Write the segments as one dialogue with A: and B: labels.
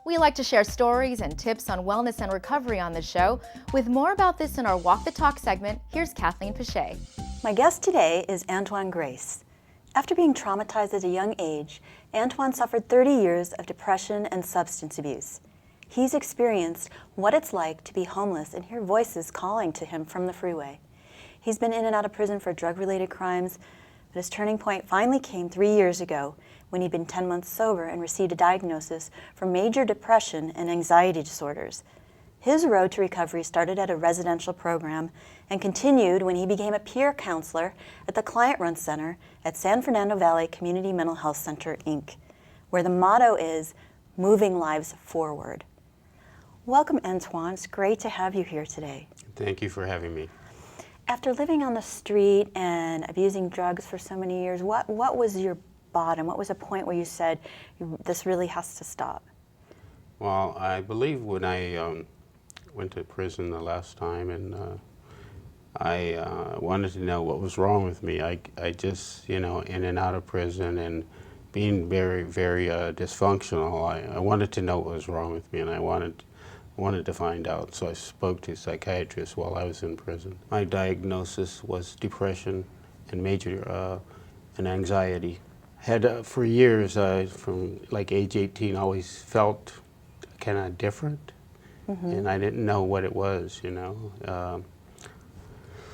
A: We like to share stories and tips on wellness and recovery on the show. With more about this in our Walk the Talk segment, here's Kathleen Pache.
B: My guest today is Antoine Grace. After being traumatized at a young age, Antoine suffered 30 years of depression and substance abuse. He's experienced what it's like to be homeless and hear voices calling to him from the freeway. He's been in and out of prison for drug-related crimes, but his turning point finally came 3 years ago when he'd been 10 months sober and received a diagnosis for major depression and anxiety disorders. His road to recovery started at a residential program and continued when he became a peer counselor at the Client Run Center at San Fernando Valley Community Mental Health Center, Inc., where the motto is moving lives forward. Welcome, Antoine. It's great to have you here today.
C: Thank you for having me.
B: After living on the street and abusing drugs for so many years, what was your bottom? What was a point where you said, this really has to stop?
C: Well, I believe when I went to prison the last time and I wanted to know what was wrong with me. I just, in and out of prison and being very, very dysfunctional, I wanted to know what was wrong with me, and I wanted to find out. So I spoke to a psychiatrist while I was in prison. My diagnosis was depression and major and anxiety. Had for years, from like age 18, always felt kind of different, and I didn't know what it was,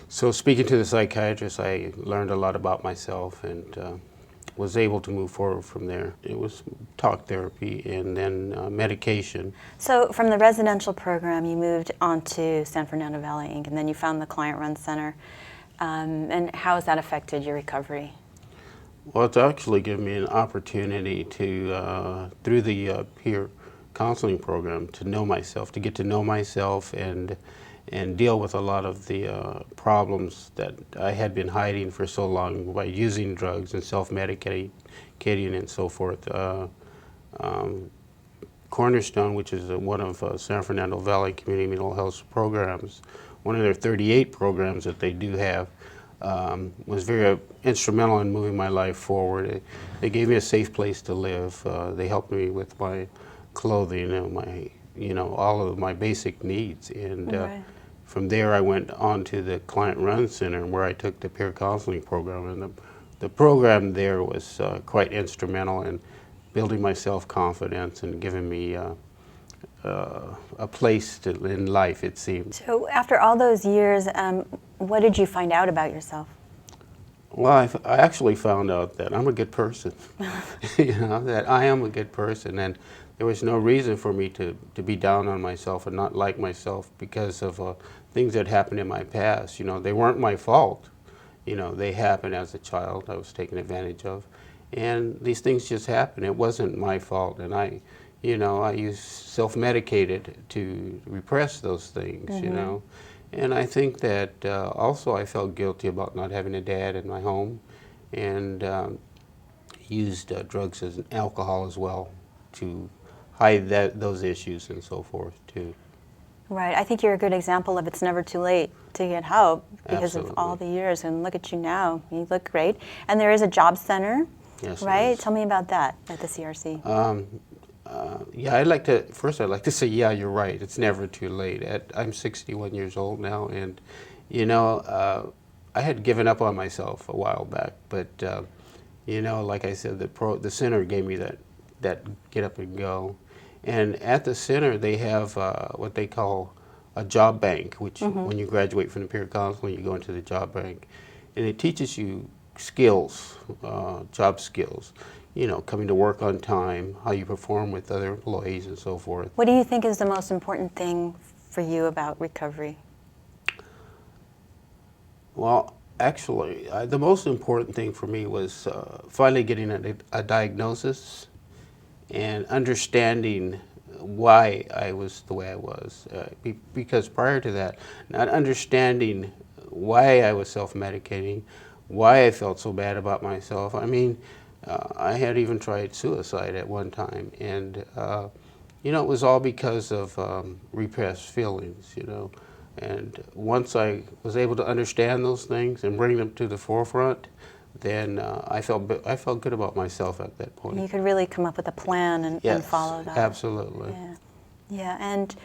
C: So speaking to the psychiatrist, I learned a lot about myself and was able to move forward from there. It was talk therapy and then medication.
B: So from the residential program, you moved on to San Fernando Valley, Inc., and then you found the Client Run Center. And how has that affected your recovery?
C: Well, it's actually given me an opportunity to, through the peer counseling program, to know myself, to get to know myself and deal with a lot of the problems that I had been hiding for so long by using drugs and self-medicating and so forth. Cornerstone, which is one of San Fernando Valley Community Mental Health programs, one of their 38 programs that they do have, was very instrumental in moving my life forward. They gave me a safe place to live. They helped me with my clothing and all of my basic needs. And
B: Right.
C: From there, I went on to the Client Run Center, where I took the peer counseling program. And the program there was quite instrumental in building my self-confidence and giving me a place in life, it seems.
B: So after all those years, what did you find out about yourself?
C: Well, I actually found out that I'm a good person, that I am a good person, and there was no reason for me to be down on myself and not like myself because of things that happened in my past. They weren't my fault. They happened as a child. I was taken advantage of, and these things just happened. It wasn't my fault, and I used self-medicated to repress those things, And I think that also I felt guilty about not having a dad in my home, and used drugs and alcohol as well to hide those issues and so forth too.
B: Right. I think you're a good example of it's never too late to get help because
C: Absolutely.
B: of all the years. And look at you now. You look great. And there is a job center,
C: Yes,
B: right?
C: it is.
B: Tell me about that at the CRC.
C: Yeah, I'd like to say, yeah, you're right. It's never too late. I'm 61 years old now, and I had given up on myself a while back. But like I said, the center gave me that get up and go. And at the center, they have what they call a job bank, which when you graduate from the peer counseling, you go into the job bank, and it teaches you skills, job skills. Coming to work on time, how you perform with other employees and so forth.
B: What do you think is the most important thing for you about recovery?
C: Well, actually, the most important thing for me was finally getting a diagnosis and understanding why I was the way I was. Because prior to that, not understanding why I was self-medicating, why I felt so bad about myself. I mean, I had even tried suicide at one time, and it was all because of repressed feelings, And once I was able to understand those things and bring them to the forefront, then I felt good about myself at that point.
B: You could really come up with a plan and
C: Yes,
B: follow that.
C: absolutely.
B: Yeah, yeah. And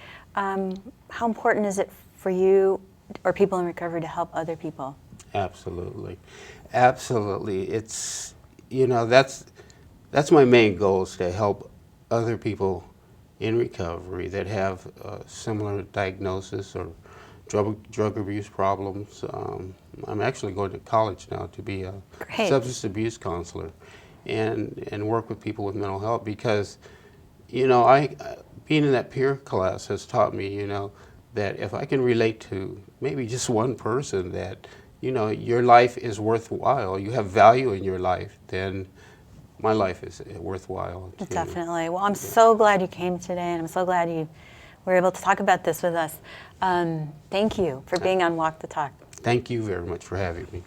B: how important is it for you or people in recovery to help other people?
C: Absolutely, absolutely. It's, you know, that's my main goal, is to help other people in recovery that have similar diagnosis or drug abuse problems. I'm actually going to college now to be a
B: Great.
C: substance abuse counselor, and work with people with mental health, because, you know, being in that peer class has taught me, you know, that if I can relate to maybe just one person, that, you know, your life is worthwhile, you have value in your life, then my life is worthwhile too.
B: Definitely. Well, I'm so glad you came today, and I'm so glad you were able to talk about this with us. Thank you for being on Walk the Talk.
C: Thank you very much for having me.